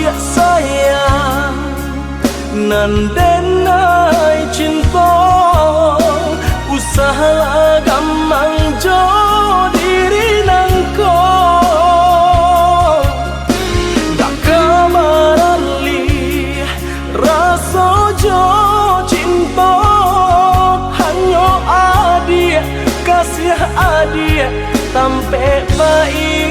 dia sayang nan denai cinta usaha gamang jo diri nangko dak kamarali rasa jo cinta hanya adia kasih adia sampai baik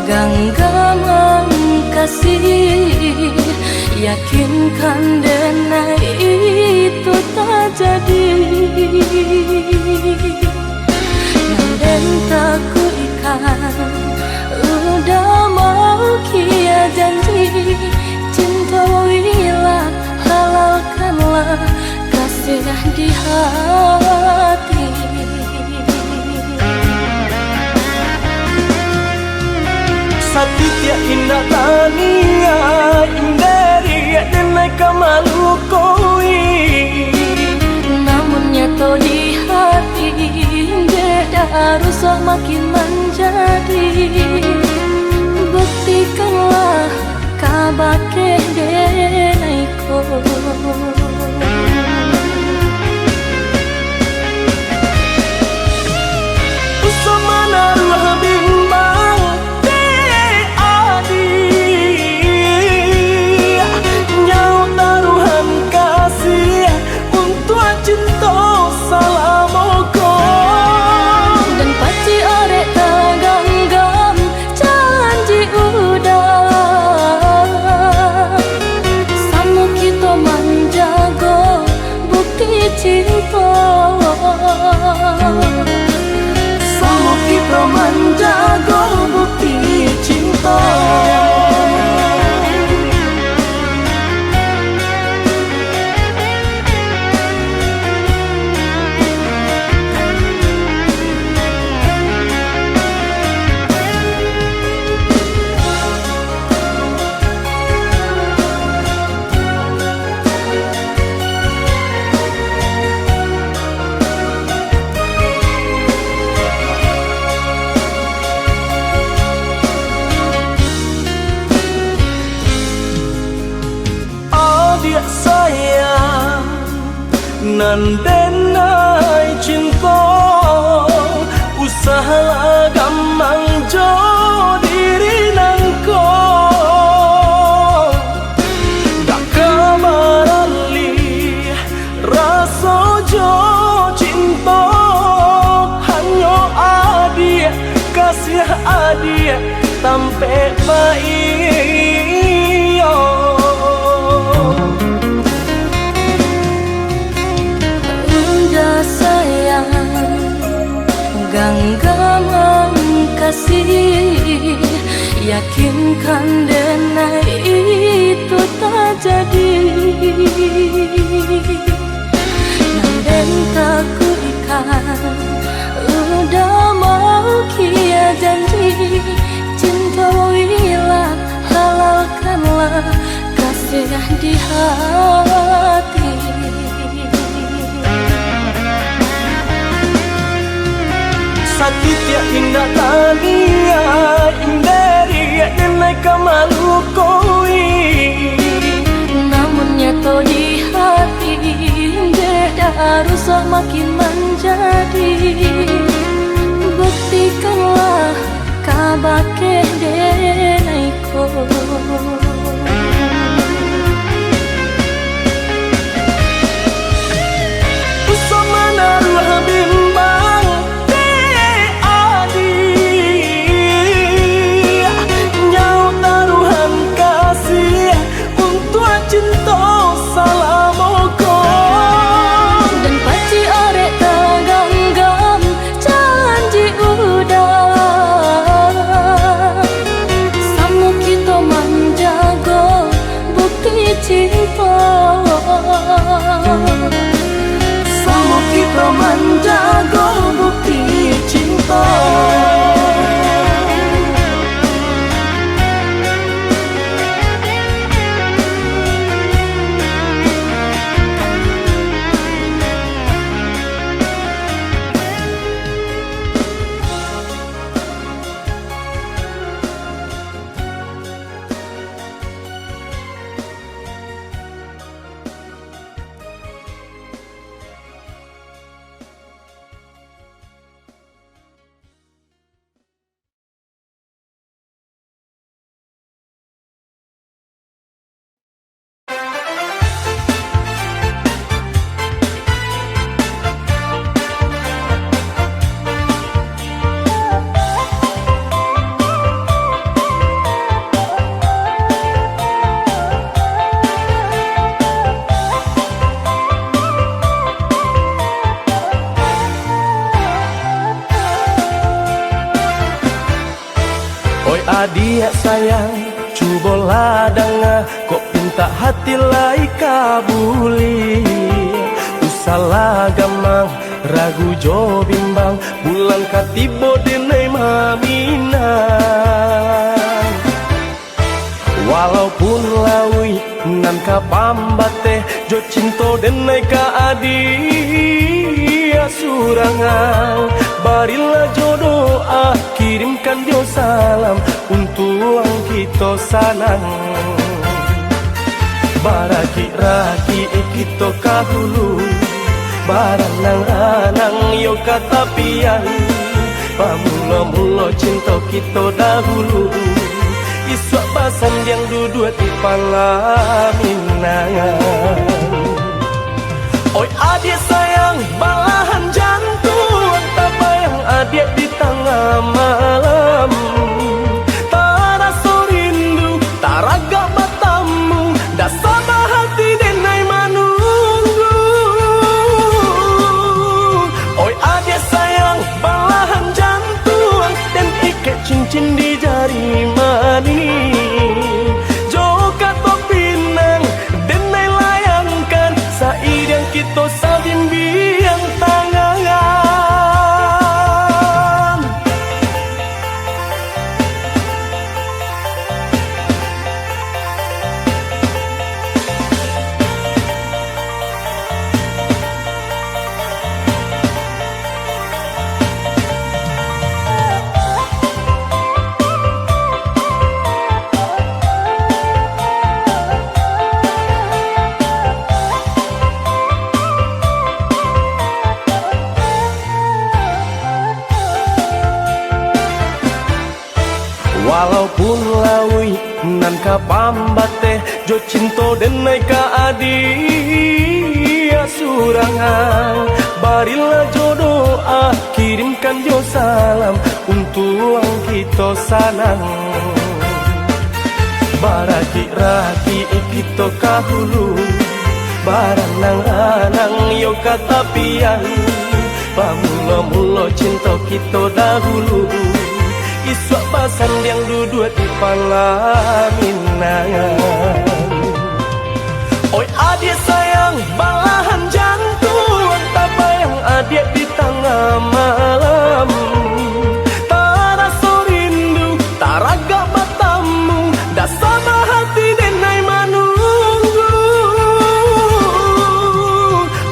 genggaman kasih, yakinkan denai itu tak jadi. Nanden tak kuikan, udah mau kia janji. Cinta wilah, halalkanlah kasih di hati. Satya indah tania indari denai kamalu koi namun nyata di hati beda harus makin menjadi. Buktikanlah kabake denai ko usamana ruh bimbang sama kita menjaga bukti cinta. dia sayang nan denai cinta usaha gamang jo diri nangko dak kamarali rasa jo cinta hanya adia kasih adia sampai baik genggaman kasih, yakinkan denai itu tak jadi. Nanden tak kuikan, udah mau kia janji. Cinta wilah, halalkanlah kasih di hati. Satya indah tania indari denai kamalu koi namun nyata di hati beda harus makin menjadi. Buktikanlah kabake denai ko usamana ruh bimbang cinta salamoko dan paci arek taganggam janji udah sama kita manja adik sayang, cubalah dengar, kok pinta hati lai kabuli. Usalah gamang, ragu jo bimbang, bulan katibo denai maminang. Walaupun lawi nan kapambate, jo cinto denai ka adik surangan. Barilah jo doa, kirimkan jo salam untuk kita sanang. Baraki-raki kita kahulu, baranang-anang yo katapian. Pamula-mula cinta kita dahulu, iswak basan yang duduk di palaminangan. Oi adik sayang, balahan jantung, tak bayang adik di tengah malam. Tak rasa rindu, tak raga matamu, dah sama hati denai menunggu. Oi adik sayang, balahan jantung, dan ikat cincin di jari mani. Joka topinang, denai layangkan, said yang kita sabin biang tangan. Walaupun lawi nan kapambate, jo cinto denai ka adik surangan. Barilah jo doa, kirimkan jo salam untuk kita sanang. Baraki-raki kita kahulu, baranang-anang yo katapian. Pamula-mula cinta kita dahulu, iswak basan yang duduk di palaminangan. Oi adik sayang, balahan jantung, tak bayang adik di tengah malam. Tak rasa rindu, tak raga matamu, dah sama hati denai menunggu.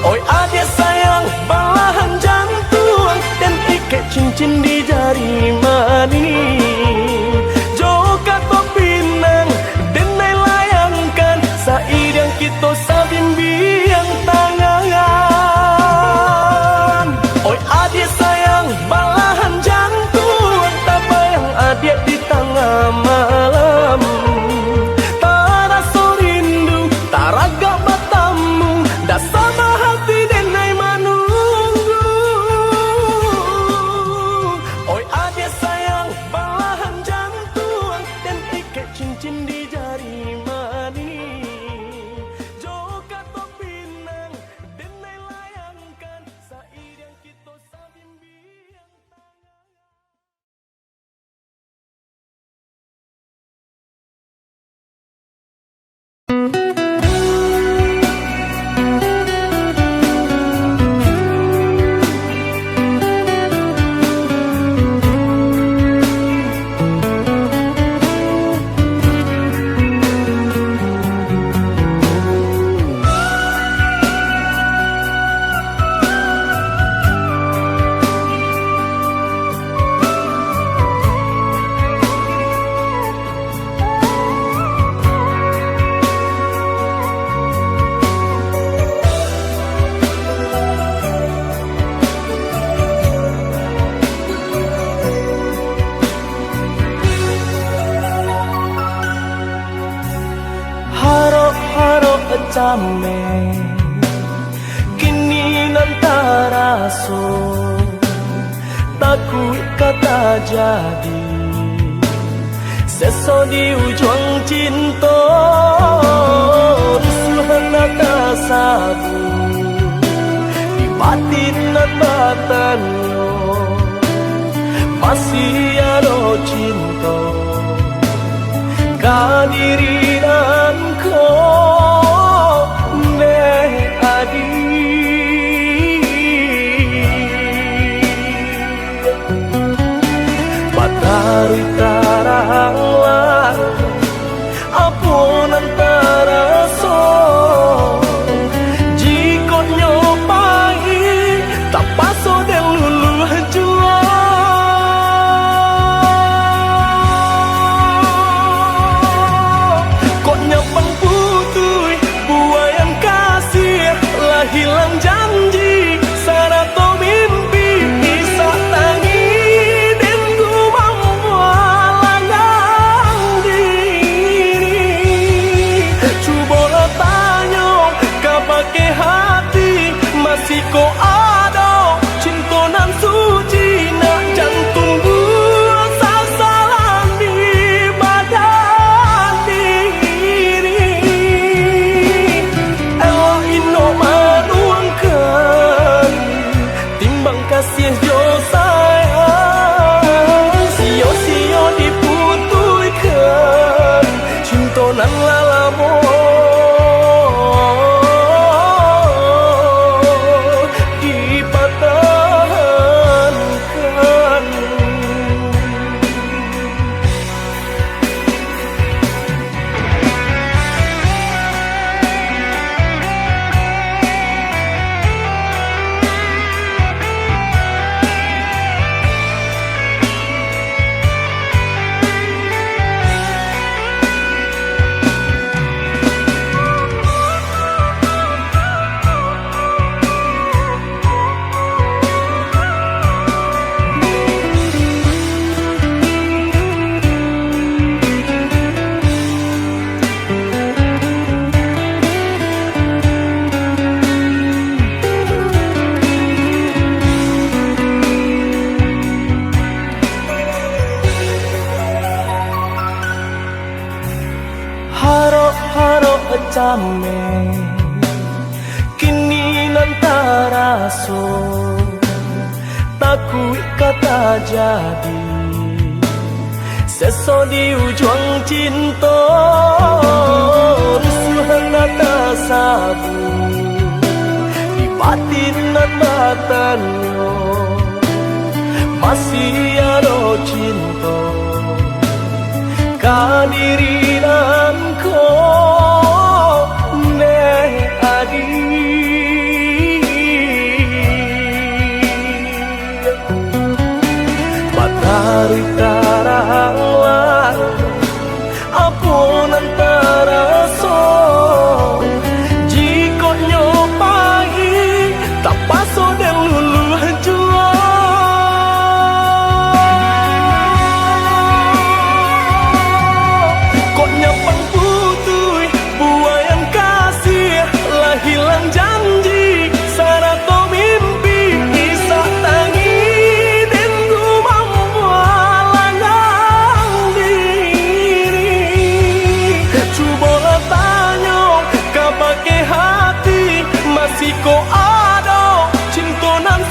Oi adik sayang, balahan jantung, dan ikat cincin di jari mani. Joka topinang, denai layangkan, said yang kita sabin biang tangan. Oi adik sayang, balahan jantung, tak bayang adik di tengah malam. Tak rasa rindu, tak raga matamu, dah sama hati denai menunggu. Oi adik sayang, balahan jantung, dan ikat cincin di jari mani. Joka topinang, denai layangkan, said yang kita sabin biang tangan. Came kini nantara so takut kata jadi seso di ujung cinta rusuhan nata sabu di batin dan batanyo masih ada cinta Kadirinan ko ne adi Batari taranglan Apun antara so Jiko nyopai Tak paso dan lulu jua Kok nyapang putui Buayan kasih Lah hilang janji Sarato mimpi Isa tangi Dan ku mampu alangang diri Cuba tanya Kau pakai hati Masih kau ada Cintonan suci Nak jantung gua Sasaran di badan diri Elok ino manuangkan Timbang kasih jo sayang Sio-sio diputuikan Cintonan lalamo Haro-haro jame Kini nantara so Takut kata jadi Seso di ujung cinta Rusuhan nata sabu Di batin nan matanyo Masih ada cinta Kadirinan ko ne adi Batari taranglan Apun antara so Jiko nyopai Tak paso dan lulu jua Hilang janji Sarato mimpi Isa tangi Dan ku mampu alangang diri Cuba tanya Kau pakai hati Masih kau ada Cintonan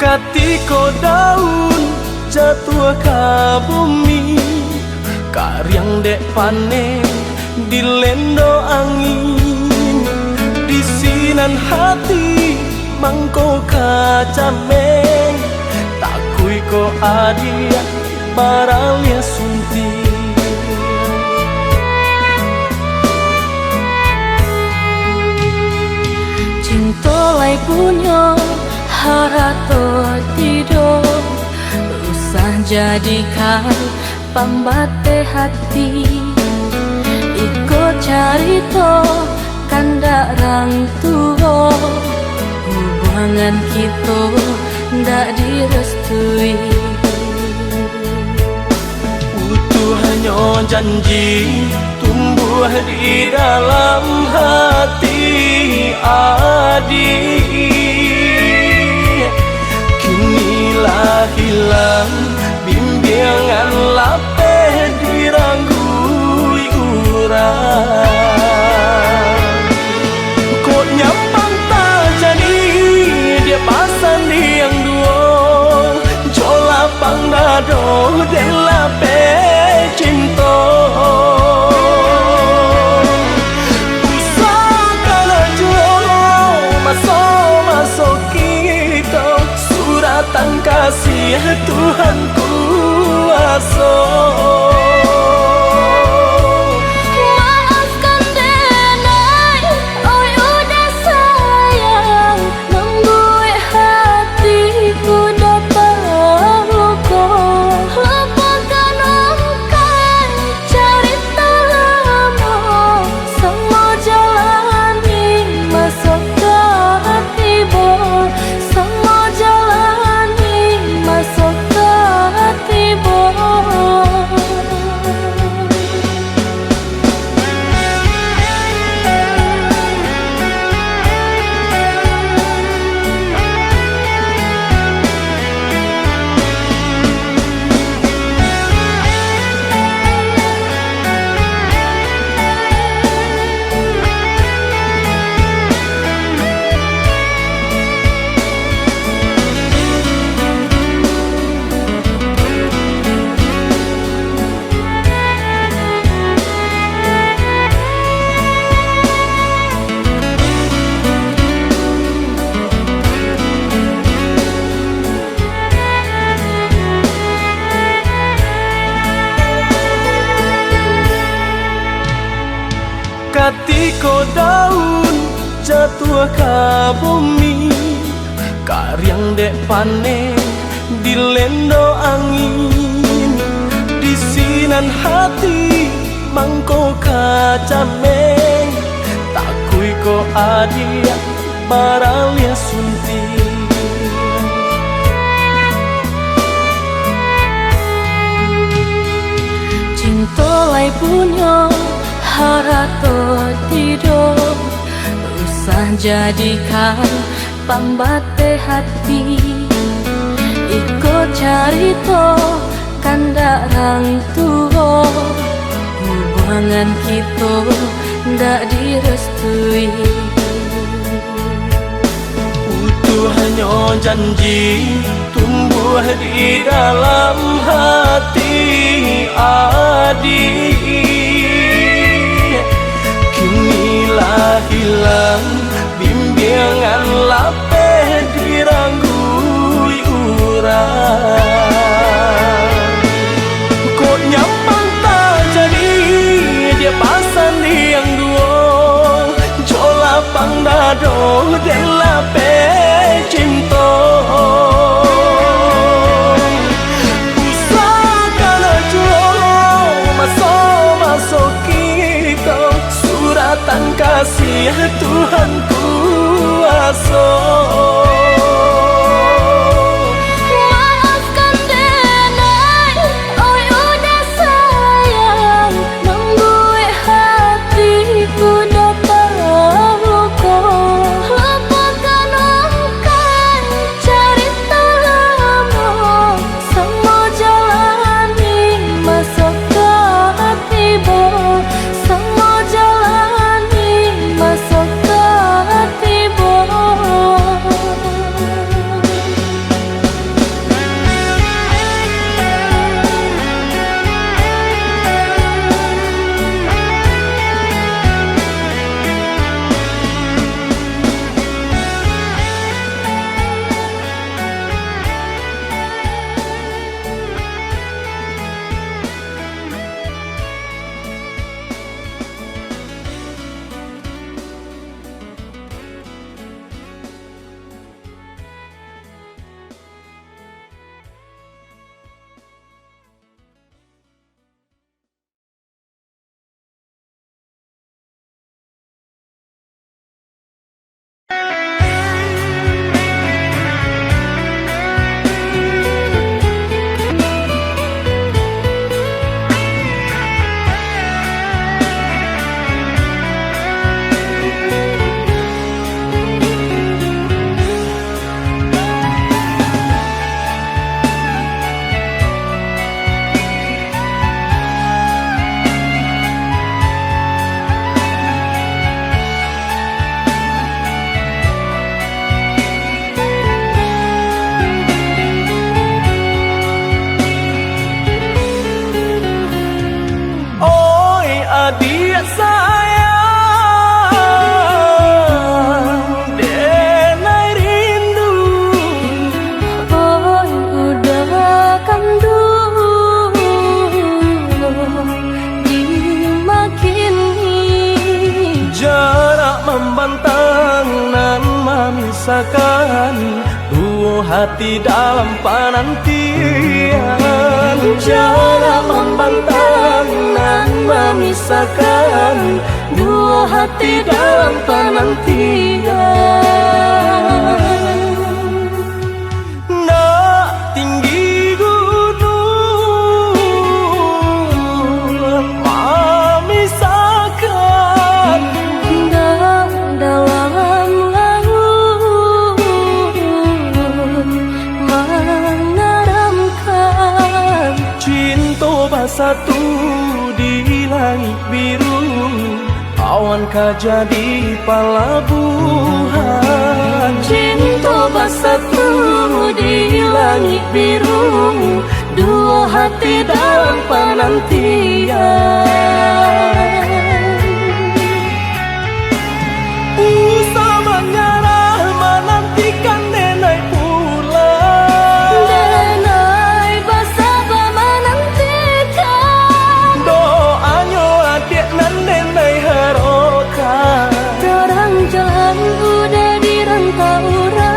Katiko daun jatuh ke bumi, karyang dek panen dilendo angin. Di sinan hati mangko kacameng, takui ko adia baralia sunti. Cintolai punya harato tidur, usah jadikan pambate hati. Ikut carito kandak rang tua, hubungan kita ndak direstui. Utuh hanya janji tumbuh di dalam hati adik. Kinilah hilang bimbingan lapeh diranggui urang. Kok nyampang tak jadi dia pasan yang dua, jola pang dado dan lapeh cinta. Suratan kasih Tuhan kuasa. Maafkan denai, oi udah sayang, membuat hatiku dapat luka. Lupakan ungkap cerita lama, semua jalani masuk ke hati bo. Katiko daun jatuh ke bumi, karyang dek panen dilendo angin. Di sinan hati mangko kacameng, takui ko adia baralia sunti. Cintolai punya harato tidur, usah jadikan pambate hati. Ikut carito kandak rang tua, hubungan kita ndak direstui. Utuh hanya janji tumbuh di dalam hati adik. Kinilah hilang bimbingan lapeh diranggui urang. Kok nyampang tak jadi dia pasan yang dua, jola pang dado dan lapeh cinta. Usahakan aja masuk kita, suratan kasih Tuhan kuasa. Maafkan denai, oi udah sayang, membuat hatiku dapat luka. Lupakan ungkap cerita lama, semua jalani masuk ke hati bo. Semua jalani masuk memisahkan dua hati dalam penantian. Jangan membantah dan memisahkan dua hati dalam penantian. Nak tinggi gunung memisahkan dan dalam laut mengeramkan. cinta bersatu di langit biru, awankah jadi pelabuhan. Cinta bersatu di langit biru, dua hati dalam penantian. Usah menyerah menantikan denai pulang. Denai bersabar menantikan. Doanya adik nan denai harokan. Terang jalan udah dirantau orang.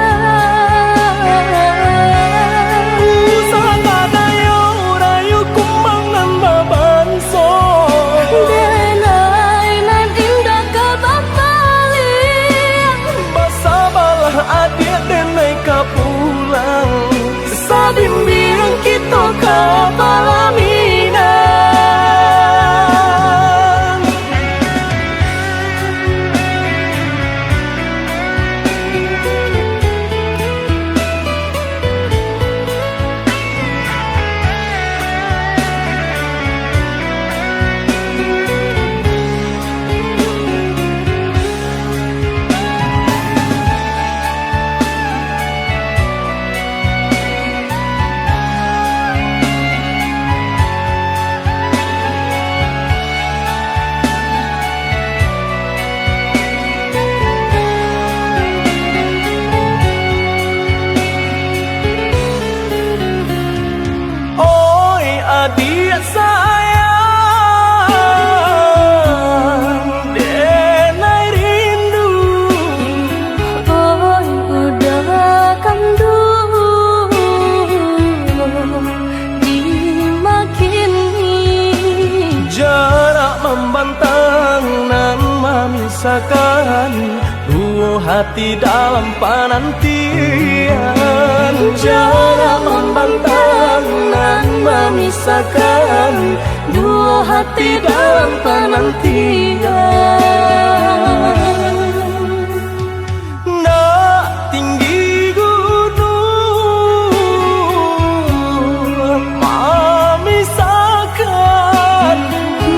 Usah kadayo rayu kumbang nan babanso. Denai nan indah kebapaling. Bersabarlah adik denai kapulang. Sabimbing kita ke Palaminan. Oi adik sayang, denai rindu. Oi udah kandu dimakini. Jarak membantang dan memisahkan dua hati dalam penantian. Jarak membantang dan memisahkan dua hati dalam penantian. Nak tinggi gunung memisahkan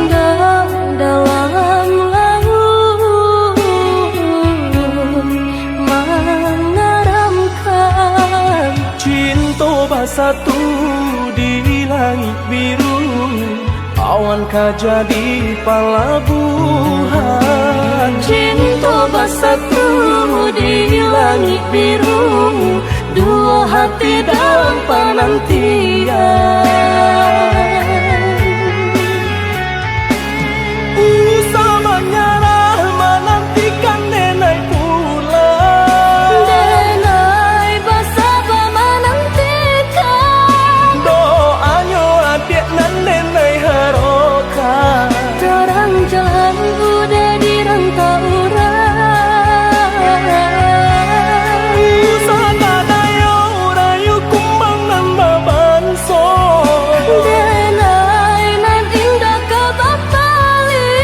Dan dalam laut mengeramkan. cinta bersatu di langit biru, awankah jadi pelabuhan. Cinta bersatu di langit biru, dua hati dalam penantian. Usah menyerah menantikan denai pulang. Denai bersabar menantikan. Doanya adik nan denai harokan. Terang jalan udah dirantau orang. Usah kadayo rayu kumbang nan babanso. Denai nan indah kebapaling.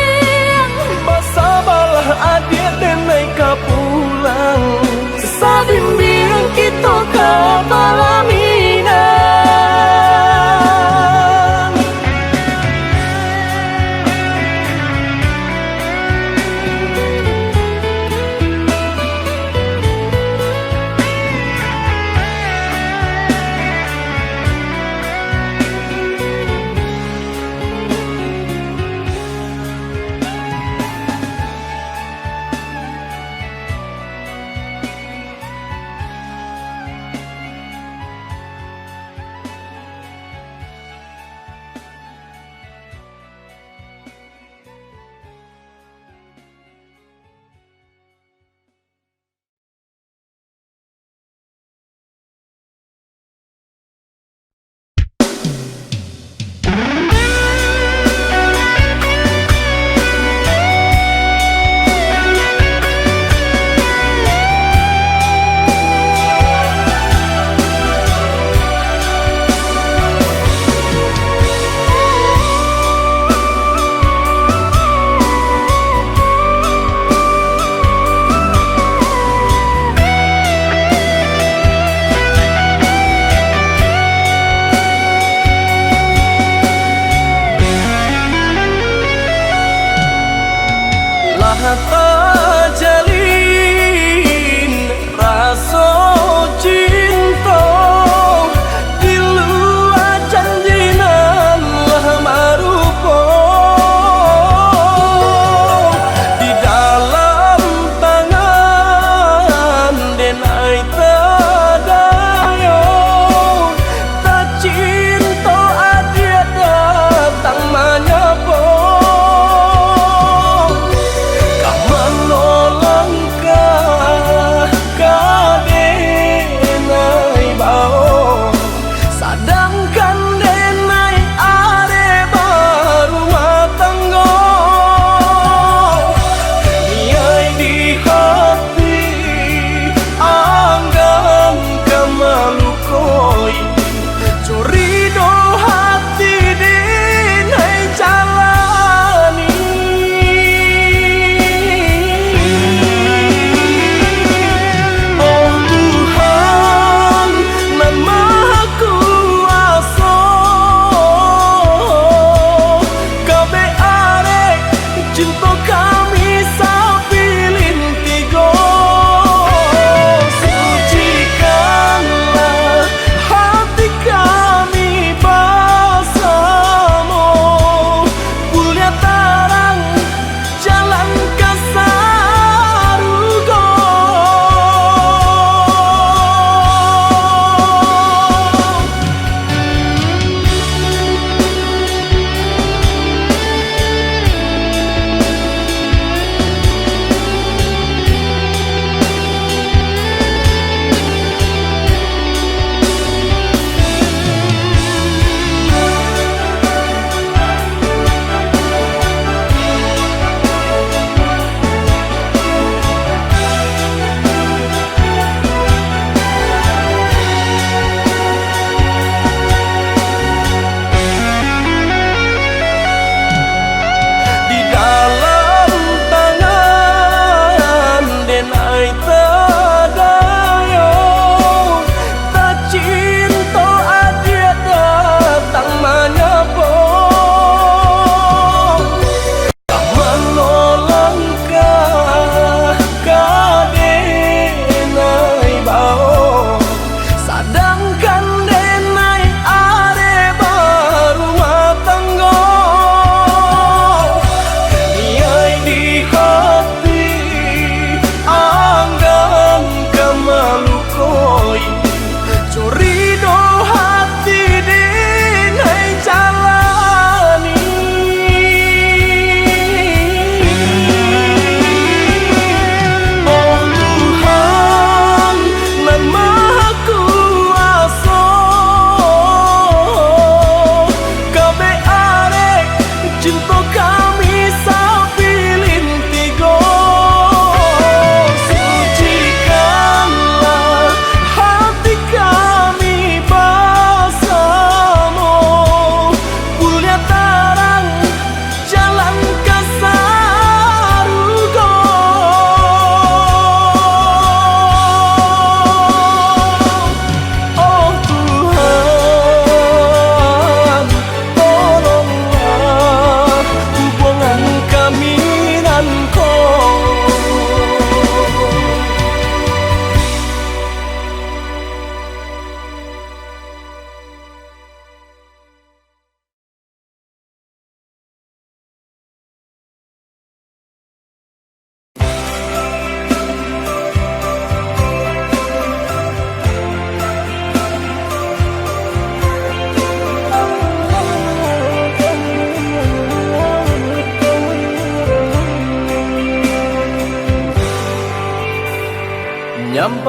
Bersabarlah adik denai kapulang. Sabimbing kita ke Palaminan.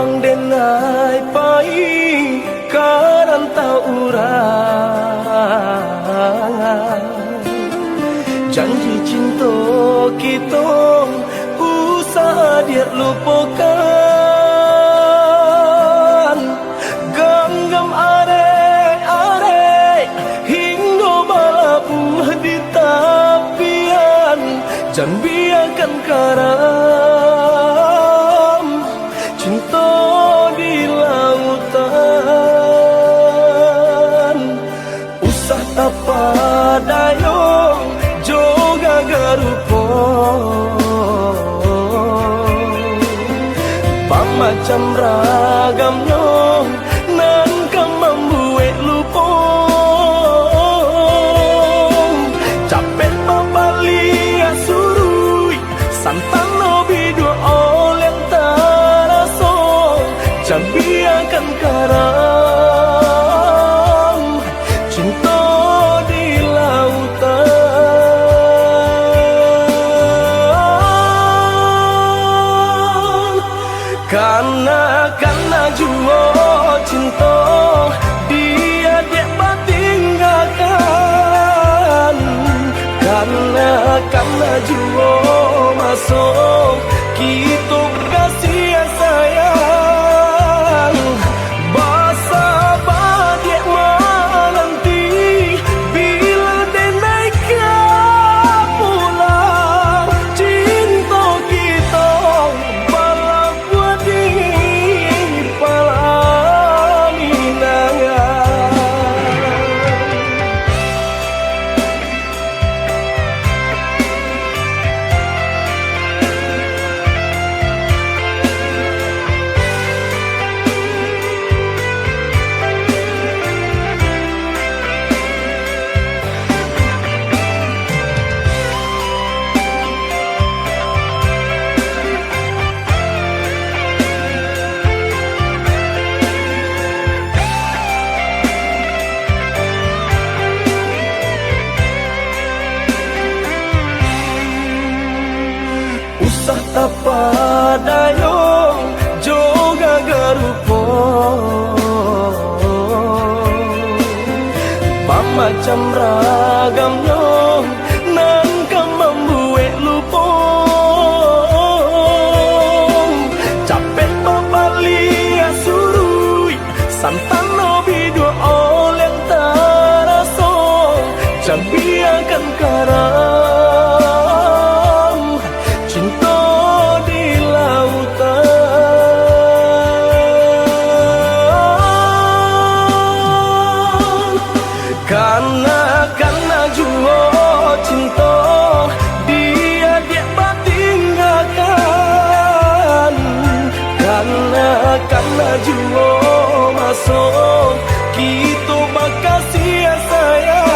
bang denai pai karanta urang janji cinta kita usah dia lupakan genggam arek-arek hingga balabuh di tapian jangan biarkan karam cinta di lautan usah tapa dayung joga garupo pamacam ragamnya nan kamambuek lupo capek papalia surui santan lobi dua oleh taraso jambiakan karam cinta di lautan karena jua cinta dia tinggalkan karena jua masuk kita kasih sayang basa badik menanti bila dia naik pulang cinta kita balap buat di palaminangan. Usah tapa dayung joga garupo pamacam ragamnya nan kamambuek lupo capek papalia surui santan lobi dua oleh taraso jambiakan karam cinta di lautan karena jua cinta dia tinggalkan karena jua masuk kita bakal sia sayang